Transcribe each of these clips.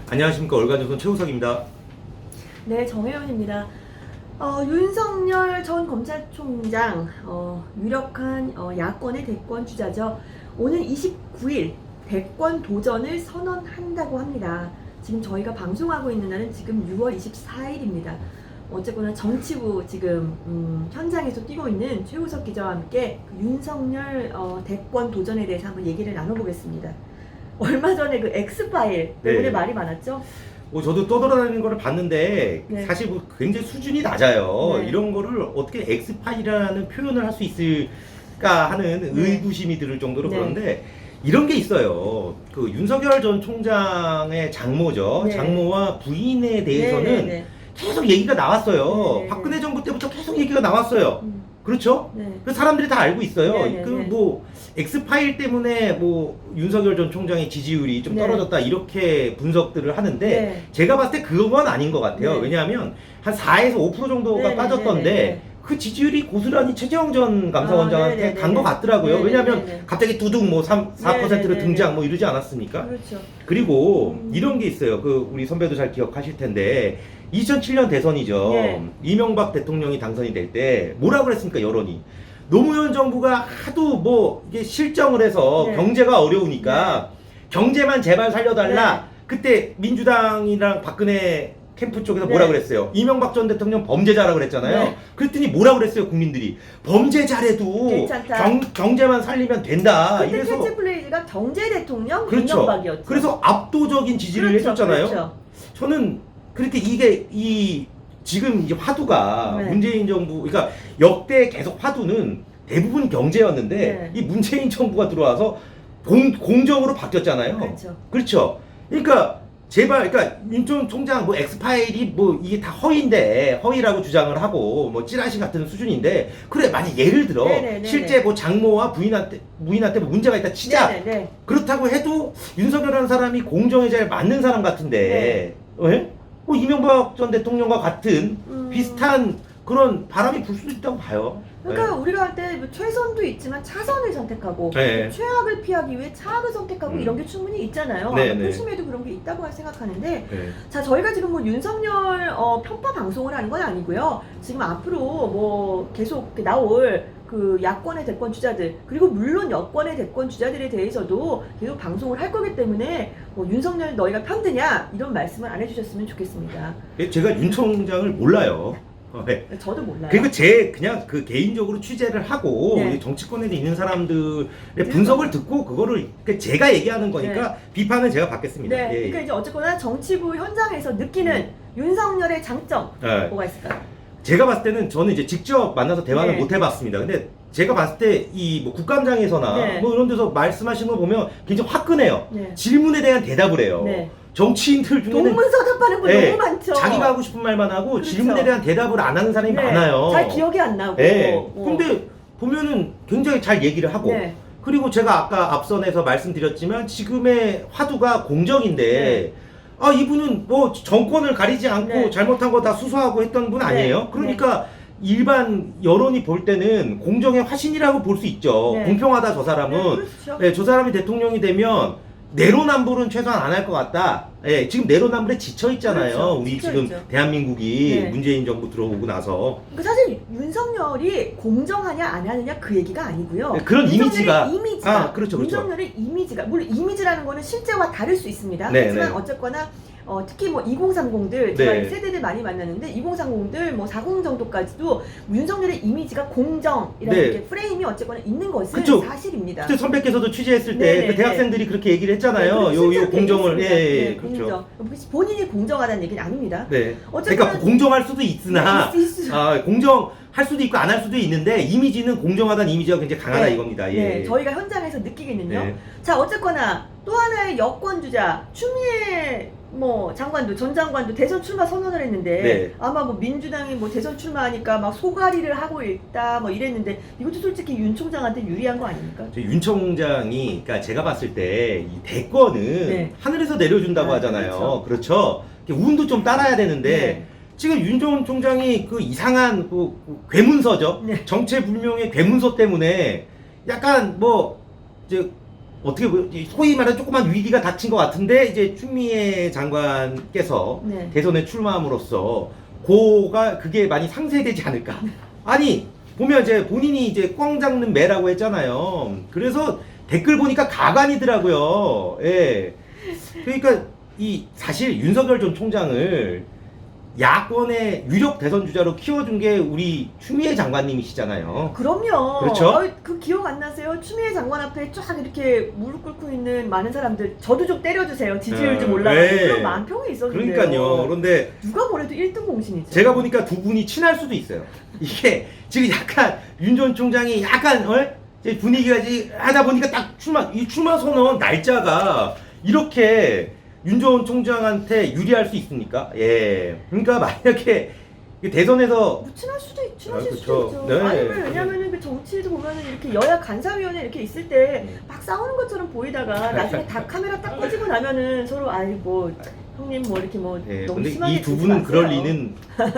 안녕하십니까. 얼간조선 최우석입니다. 네, 정혜원입니다. 윤석열 전 검찰총장 유력한 야권의 대권 주자죠. 오늘 29일 대권 도전을 선언한다고 합니다. 지금 저희가 방송하고 있는 날은 지금 6월 24일입니다. 어쨌거나 정치부 지금 현장에서 뛰고 있는 최우석 기자와 함께 그 윤석열 대권 도전에 대해서 한번 얘기를 나눠보겠습니다. 얼마 전에 그 엑스파일 때문에 네. 말이 많았죠? 저도 떠돌아다니는 거를 봤는데 네. 사실 굉장히 수준이 낮아요. 네. 이런 거를 어떻게 엑스파일이라는 표현을 할 수 있을까 하는 네. 의구심이 들 정도로 네. 그런데 이런 게 있어요. 그 윤석열 전 총장의 장모죠. 네. 장모와 부인에 대해서는 네, 네, 네. 계속 얘기가 나왔어요. 네. 박근혜 정부 때부터 계속 얘기가 나왔어요. 그렇죠? 네. 그 사람들이 다 알고 있어요. 네, 네, 그 네. 뭐 엑스파일 때문에 뭐 윤석열 전 총장의 지지율이 좀 네. 떨어졌다 이렇게 분석들을 하는데 네. 제가 봤을 때 그건 아닌 것 같아요. 네. 왜냐하면 한 4에서 5% 정도가 네, 네, 빠졌던데 네, 네, 네. 그 지지율이 고스란히 최재형 전 감사원장한테 네, 네, 네, 간 것 네. 같더라고요. 네, 네, 왜냐하면 네, 네. 갑자기 두둑 뭐 4%로 네, 네, 네, 등장 네. 뭐 이러지 않았습니까? 그렇죠. 그리고 이런 게 있어요. 그 우리 선배도 잘 기억하실 텐데 2007년 대선이죠. 네. 이명박 대통령이 당선이 될 때 뭐라 그랬습니까? 여론이 노무현 정부가 하도 뭐 이게 실정을 해서 네. 경제가 어려우니까 경제만 제발 살려달라. 네. 그때 민주당이랑 박근혜 캠프 쪽에서 네. 뭐라 그랬어요? 이명박 전 대통령 범죄자라 그랬잖아요. 네. 그랬더니 뭐라 그랬어요? 국민들이 범죄자래도 괜찮다. 경제만 살리면 된다. 그때 이래서 캐치플레이즈가 경제 대통령 그렇죠. 이명박이었죠. 그래서 압도적인 지지를 그렇죠, 해줬잖아요. 그렇죠. 저는 그렇게 이게 지금 이제 화두가 네. 문재인 정부, 그러니까 역대 계속 화두는 대부분 경제였는데 네. 이 문재인 정부가 들어와서 공정으로 바뀌었잖아요. 그렇죠. 그렇죠. 그러니까 제발, 그러니까 윤 전 총장 뭐 엑스파일이 뭐 이게 다 허위인데 허위라고 주장을 하고 뭐 찌라시 같은 수준인데 그래 만약 예를 들어 네네네네. 실제 뭐 장모와 부인한테 뭐 문제가 있다 치자. 네네. 그렇다고 해도 윤석열이라는 사람이 공정에 잘 맞는 사람 같은데, 예? 뭐 이명박 전 대통령과 같은 비슷한 그런 바람이 불 수도 있다고 봐요. 그러니까 우리가 할 때 최선도 있지만 차선을 선택하고 네. 최악을 피하기 위해 차악을 선택하고 이런 게 충분히 있잖아요. 네, 네. 표심에도 그런 게 있다고 생각하는데 네. 자, 저희가 지금 뭐 윤석열 편파 방송을 하는 건 아니고요. 지금 앞으로 뭐 계속 나올 그 야권의 대권 주자들 그리고 물론 여권의 대권 주자들에 대해서도 계속 방송을 할 거기 때문에 뭐 윤석열 너희가 편드냐 이런 말씀을 안 해주셨으면 좋겠습니다. 제가 윤 총장을 몰라요. 네. 저도 몰라요. 그리고 그냥 그 개인적으로 취재를 하고 네. 정치권에 있는 사람들의 분석을 듣고 그거를 그러니까 제가 얘기하는 거니까 비판은 제가 받겠습니다. 네, 예, 그러니까 이제 어쨌거나 정치부 현장에서 느끼는 윤석열의 장점 예. 뭐가 있을까요? 제가 봤을 때는 저는 이제 직접 만나서 대화는 네. 못 해봤습니다. 근데 제가 봤을 때 이 뭐 국감장에서나 네. 뭐 이런 데서 말씀하시는 거 보면 굉장히 화끈해요. 네. 질문에 대한 대답을 해요. 네. 정치인들 중에는 동문서답하는 분 네, 너무 많죠. 자기가 하고 싶은 말만 하고 그렇죠. 질문에 대한 대답을 안 하는 사람이 네, 많아요. 잘 기억이 안 나고. 네. 근데 보면은 굉장히 잘 얘기를 하고 네. 그리고 제가 아까 앞선에서 말씀드렸지만 지금의 화두가 공정인데 네. 아 이분은 뭐 정권을 가리지 않고 네. 잘못한 거 다 수사하고 했던 분 아니에요? 네. 그러니까 일반 여론이 볼 때는 공정의 화신이라고 볼 수 있죠. 네. 공평하다 저 사람은. 네, 그렇죠. 네, 저 사람이 대통령이 되면 내로남불은 최소한 안 할 것 같다. 예, 지금 내로남불에 지쳐 있잖아요. 그렇죠. 우리 지쳐 지금 있죠. 대한민국이 네. 문재인 정부 들어오고 나서 그 사실 윤석열이 공정하냐 안 하느냐 그 얘기가 아니고요. 네, 그런 윤석열의 이미지가- 아, 그렇죠, 그렇죠. 윤석열의 이미지가 물론 이미지라는 거는 실제와 다를 수 있습니다. 네, 하지만 네. 어쨌거나 특히 뭐 2030들 제가 네. 이 세대들 많이 만났는데 2030들 뭐 40 정도까지도 윤석열의 이미지가 공정이라는 네. 이렇게 프레임이 어쨌거나 있는 것은 그쵸. 사실입니다. 그때 선배께서도 취재했을 때 네네, 그 대학생들이 그렇게 얘기를 했잖아요. 네, 요 실제로 공정을 되어 있습니다. 예, 네, 그렇죠. 공정. 본인이 공정하다는 얘기는 아닙니다. 네. 어쨌거나 그러니까 공정할 수도 있으나 네, 있을 수- 공정할 수도 있고 안 할 수도 있는데 이미지는 공정하다는 이미지가 굉장히 강하다 네. 이겁니다. 예. 네, 저희가 현장에서 느끼겠는요. 네. 자, 어쨌거나 또 하나의 여권 주자 추미애 뭐 장관도 전 장관도 대선 출마 선언을 했는데 네. 아마 뭐 민주당이 뭐 대선 출마하니까 막 소가리를 하고 있다 뭐 이랬는데 이것도 솔직히 윤 총장한테 유리한 거 아닙니까? 윤 총장이 그러니까 제가 봤을 때 이 대권은 네. 하늘에서 내려준다고 아, 하잖아요. 그렇죠. 운도 좀 따라야 되는데 네. 지금 윤 전 총장이 그 이상한 그 괴문서죠. 네. 정체불명의 괴문서 때문에 약간 뭐 이제 어떻게 소위 말하는 조그만 위기가 닥친 것 같은데 이제 추미애 장관께서 네. 대선에 출마함으로써 고가 그게 많이 상쇄되지 않을까. 아니 보면 이제 본인이 이제 꽝 잡는 매라고 했잖아요. 그래서 댓글 보니까 가관이더라고요. 예. 그러니까 이 사실 윤석열 전 총장을 야권의 유력 대선 주자로 키워준 게 우리 추미애 장관님이시잖아요. 그럼요. 그렇죠? 그 기억 안 나세요? 추미애 장관 앞에 쫙 이렇게 무릎 꿇고 있는 많은 사람들 저도 좀 때려주세요. 지지율 좀 올라가고 네. 그런 만평이 있었는데요. 그러니까요. 그런데 누가 뭐래도 1등 공신이죠. 제가 보니까 두 분이 친할 수도 있어요. 이게 지금 약간 윤 전 총장이 약간 이제 분위기가 이제 하다 보니까 딱 이 출마 선언 날짜가 이렇게 윤 전 총장한테 유리할 수 있습니까? 예. 그러니까 만약에 대선에서 뭐 친하실 그쵸. 수도 있죠. 네. 아니면 왜냐면은 그 정치도 보면은 이렇게 여야 간사위원회 이렇게 있을 때 막 싸우는 것처럼 보이다가 나중에 다 카메라 딱 꺼지고 나면은 서로 아이 뭐 형님 뭐 이렇게 뭐 예. 너무 근데 심하게 이 두 굴지 분은 마세요. 그럴 리는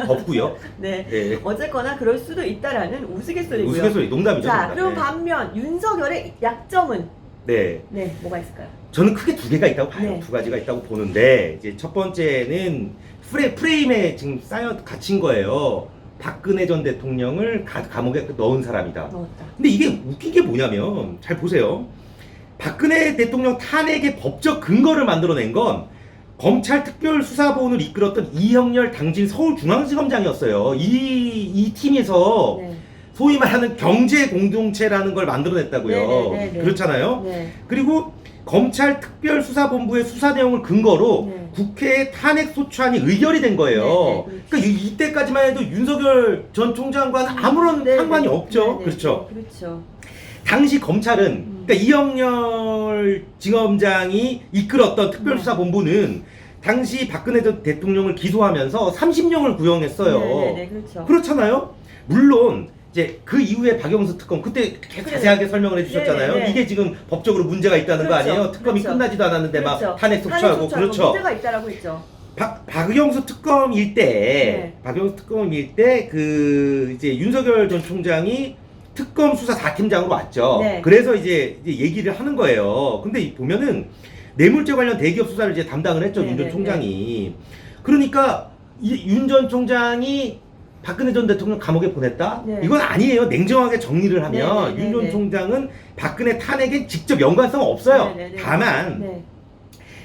없고요. 네. 예. 어쨌거나 그럴 수도 있다라는 우스갯소리고요. 우스갯소리 농담이죠. 자, 농담. 그럼 예. 반면 윤석열의 약점은 네. 네, 뭐가 있을까요? 저는 크게 두 개가 있다고 봐요. 네. 두 가지가 있다고 보는데 이제 첫 번째는 프레임에 지금 쌓여 갇힌 거예요. 박근혜 전 대통령을 감옥에 넣은 사람이다. 넣었다. 근데 이게 웃긴 게 뭐냐면 잘 보세요. 박근혜 대통령 탄핵의 법적 근거를 만들어낸 건 검찰 특별수사본을 이끌었던 이형렬 당진 서울중앙지검장이었어요. 이 팀에서 네. 소위 말하는 경제 공동체라는 걸 만들어냈다고요. 네네네네. 그렇잖아요. 네. 그리고 검찰 특별수사본부의 수사 내용을 근거로 네. 국회에 탄핵 소추안이 의결이 된 거예요. 네, 네, 그러니까 이때까지만 해도 윤석열 전 총장과는 아무런 네, 상관이 네, 없죠. 네, 네, 그렇죠. 네, 그렇죠. 당시 검찰은 그러니까 이형렬 지검장이 이끌었던 특별수사본부는 당시 박근혜 전 대통령을 기소하면서 30년을 구형했어요. 네, 네, 그렇죠. 그렇잖아요. 물론 이제 그 이후에 박영수 특검 그때 자세하게 설명을 해주셨잖아요. 네, 네, 네. 이게 지금 법적으로 문제가 있다는 거 그렇죠. 아니에요? 특검이 그렇죠. 끝나지도 않았는데 막 그렇죠. 탄핵 소추하고 그렇죠. 문제가 있다라고 했죠. 박영수 특검일 때 네. 박영수 특검일 때 그 이제 윤석열 전 총장이 특검 수사 4팀장으로 왔죠. 네. 그래서 이제 얘기를 하는 거예요. 근데 보면은 뇌물죄 관련 대기업 수사를 이제 담당을 했죠. 네, 윤 전 네, 총장이. 그러니까 윤 전 총장이 박근혜 전 대통령 감옥에 보냈다? 네. 이건 아니에요. 냉정하게 정리를 하면 네, 네, 윤 전 네. 총장은 박근혜 탄핵에 직접 연관성 없어요. 네, 네, 네. 다만 네.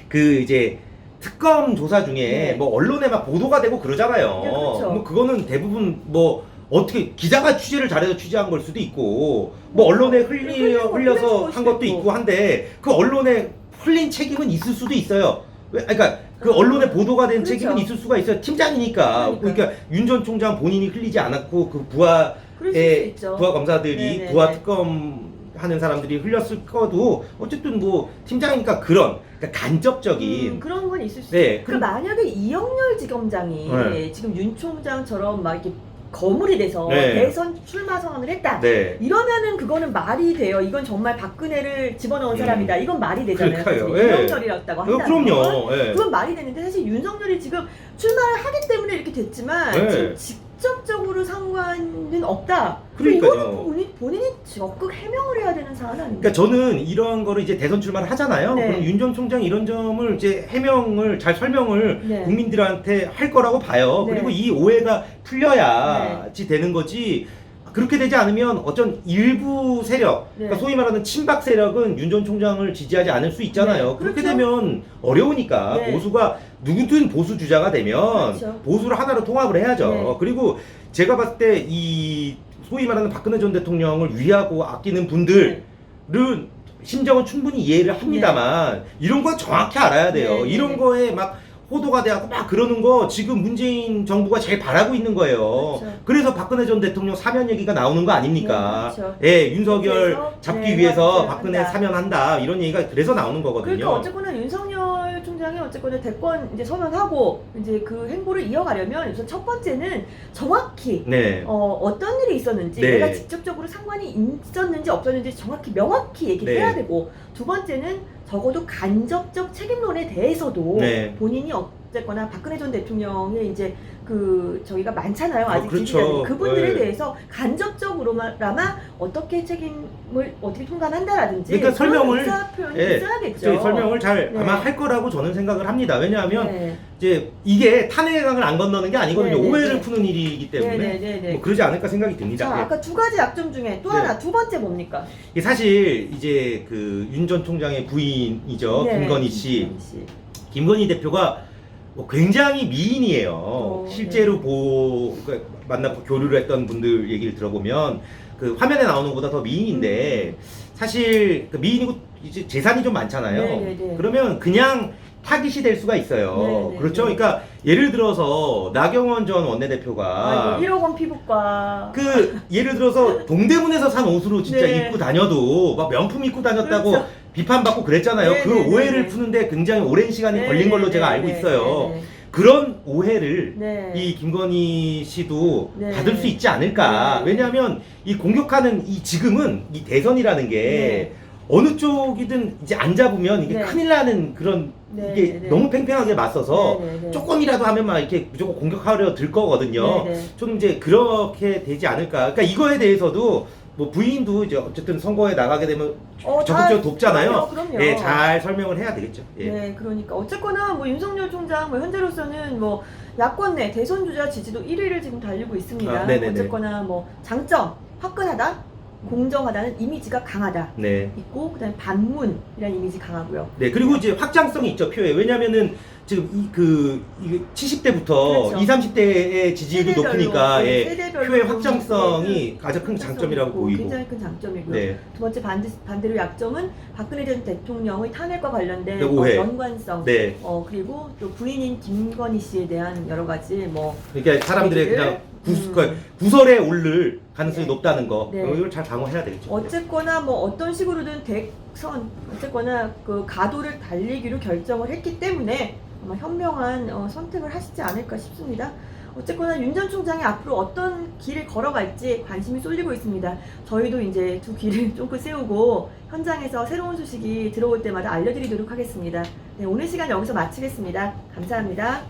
그 이제 특검 조사 중에 네. 뭐 언론에 막 보도가 되고 그러잖아요. 네, 그렇죠. 뭐 그거는 대부분 뭐 어떻게 기자가 취재를 잘해서 취재한 걸 수도 있고 뭐 언론에 흘려서 한 것도 있고 한데 그 언론에 흘린 책임은 있을 수도 있어요. 그러니까 그 언론에 보도가 된 그렇죠. 책임은 있을 수가 있어요. 팀장이니까. 그러니까 윤 전 총장 본인이 흘리지 않았고 그 그럴 수 부하의 있죠. 부하 검사들이 네네네. 부하 특검 하는 사람들이 흘렸을 거도 어쨌든 뭐 팀장이니까 그러니까 간접적인 그런 건 있을 수 네, 있어요. 그 만약에 이형렬 지검장이 네. 지금 윤 총장처럼 막 이렇게 거물이 돼서 네. 대선 출마 선언을 했다. 네. 이러면은 그거는 말이 돼요. 이건 정말 박근혜를 집어넣은 사람이다. 이건 말이 되잖아요. 그러니까요. 사실 예. 이형렬이었다고 한다는 건. 그럼요. 예. 그건 말이 되는데 사실 윤석열이 지금 출마를 하기 때문에 이렇게 됐지만 네. 지금 직접적으로 상관은 없다. 그러니까요. 이거는 본인이 적극 해명을 해야 되는 사안 아닙니까? 그러니까 저는 이런 거를 이제 대선 출마를 하잖아요. 네. 그럼 윤 전 총장이 이런 점을 이제 해명을 잘 설명을 네. 국민들한테 할 거라고 봐요. 네. 그리고 이 오해가 풀려야지 되는 거지. 그렇게 되지 않으면 어쩐 일부 세력, 네. 그러니까 소위 말하는 친박 세력은 윤 전 총장을 지지하지 않을 수 있잖아요. 네, 그렇게 그렇죠. 되면 어려우니까 네. 보수가 누구든 보수 주자가 되면 그렇죠. 보수를 하나로 통합을 해야죠. 네. 그리고 제가 봤을 때 이 소위 말하는 박근혜 전 대통령을 위하고 아끼는 분들은 심정은 충분히 이해를 합니다만 이런 건 정확히 알아야 돼요. 네, 네, 이런 네. 거에 막 호도가 돼갖고 막 그러는 거 지금 문재인 정부가 제일 바라고 있는 거예요. 그렇죠. 그래서 박근혜 전 대통령 사면 얘기가 나오는 거 아닙니까? 네, 그렇죠. 예, 윤석열 그래서, 잡기 네, 위해서 한다. 박근혜 사면한다 이런 얘기가 그래서 나오는 거거든요. 그러니까 어쨌거나 윤석열 총장이 어쨌거나 대권 이제 선언하고 이제 그 행보를 이어가려면 우선 첫 번째는 정확히 네. 어떤 일이 있었는지 네. 내가 직접적으로 상관이 있었는지 없었는지 정확히 명확히 얘기를 네. 해야 되고 두 번째는 적어도 간접적 책임론에 대해서도 네. 본인이 어쨌거나 박근혜 전 대통령의 이제 저희가 많잖아요. 아직 그렇죠. 지지자들이. 그분들에 네. 대해서 간접적으로나마 어떻게 책임을 어떻게 통감한다라든지 그러니까 설명을 의사 표현이 예, 있어야겠죠. 그쵸, 설명을 잘 네. 아마 할 거라고 저는 생각을 합니다. 왜냐하면 네. 이제 이게 탄핵의 강을 안 건너는 게 아니거든요. 네, 네, 오해를 네. 푸는 일이기 때문에 네. 뭐 그러지 않을까 생각이 듭니다. 자, 예. 아까 두 가지 약점 중에 또 네. 하나, 두 번째 뭡니까? 이게 사실 이제 그 윤 전 총장의 부인이죠. 네, 김건희 씨. 김건희 씨. 김건희 대표가 뭐 굉장히 미인이에요. 실제로 그러니까 만나고 교류를 했던 분들 얘기를 들어보면 그 화면에 나오는 것보다 더 미인인데 사실 그 미인이고 이제 재산이 좀 많잖아요. 네. 그러면 그냥 타깃이 될 수가 있어요. 네. 그렇죠. 그러니까 예를 들어서 나경원 전 원내대표가 1억 원 피부과. 그 예를 들어서 동대문에서 산 옷으로 진짜 네. 입고 다녀도 막 명품 입고 다녔다고 그렇죠. 비판받고 그랬잖아요. 네, 그 네, 오해를 네. 푸는데 굉장히 오랜 시간이 네, 걸린 걸로 네, 제가 네, 알고 네, 있어요. 네, 그런 오해를 네. 이 김건희 씨도 네. 받을 수 있지 않을까. 네. 왜냐하면 이 공격하는 이 지금은 이 대선이라는 게 어느 쪽이든 이제 안 잡으면 이게 네. 큰일 나는 그런 네, 이게 네. 너무 팽팽하게 맞서서 네. 조금이라도 하면 막 이렇게 무조건 공격하려 들 거거든요. 네. 좀 이제 그렇게 되지 않을까. 그러니까 이거에 대해서도 뭐 부인도 이제 어쨌든 선거에 나가게 되면 적극적으로 돕잖아요. 그럼요. 네, 잘 설명을 해야 되겠죠. 예. 네, 그러니까 어쨌거나 뭐 윤석열 총장 뭐 현재로서는 뭐 야권 내 대선 주자 지지도 1위를 지금 달리고 있습니다. 아, 네네네. 어쨌거나 뭐 장점 화끈하다, 공정하다는 이미지가 강하다 네. 있고 그다음에 반문이라는 이미지 강하고요. 네, 그리고 이제 확장성이 있죠, 표에. 왜냐면은 지금 이게 70대부터 그렇죠. 20, 30대의 지지율이 세대별로, 높으니까 네, 예, 세대별로 표의 좀 확장성이 가장 큰 확장성이 장점이라고 있고 보이고. 굉장히 큰 장점이고요. 네. 두 번째 반대로 약점은 박근혜 전 대통령의 탄핵과 관련된 네, 오해. 연관성, 네. 그리고 또 부인인 김건희 씨에 대한 여러 가지 뭐 그러니까 사람들의 얘기를, 그냥 구설에 오를 가능성이 네. 높다는 거. 네. 이걸 잘 방어해야 되겠죠. 어쨌거나 뭐 어떤 식으로든 어쨌거나 그 가도를 달리기로 결정을 했기 때문에 아마 현명한 선택을 하시지 않을까 싶습니다. 어쨌거나 윤 전 총장이 앞으로 어떤 길을 걸어갈지 관심이 쏠리고 있습니다. 저희도 이제 두 길을 쫑긋 세우고 현장에서 새로운 소식이 들어올 때마다 알려드리도록 하겠습니다. 네, 오늘 시간 여기서 마치겠습니다. 감사합니다.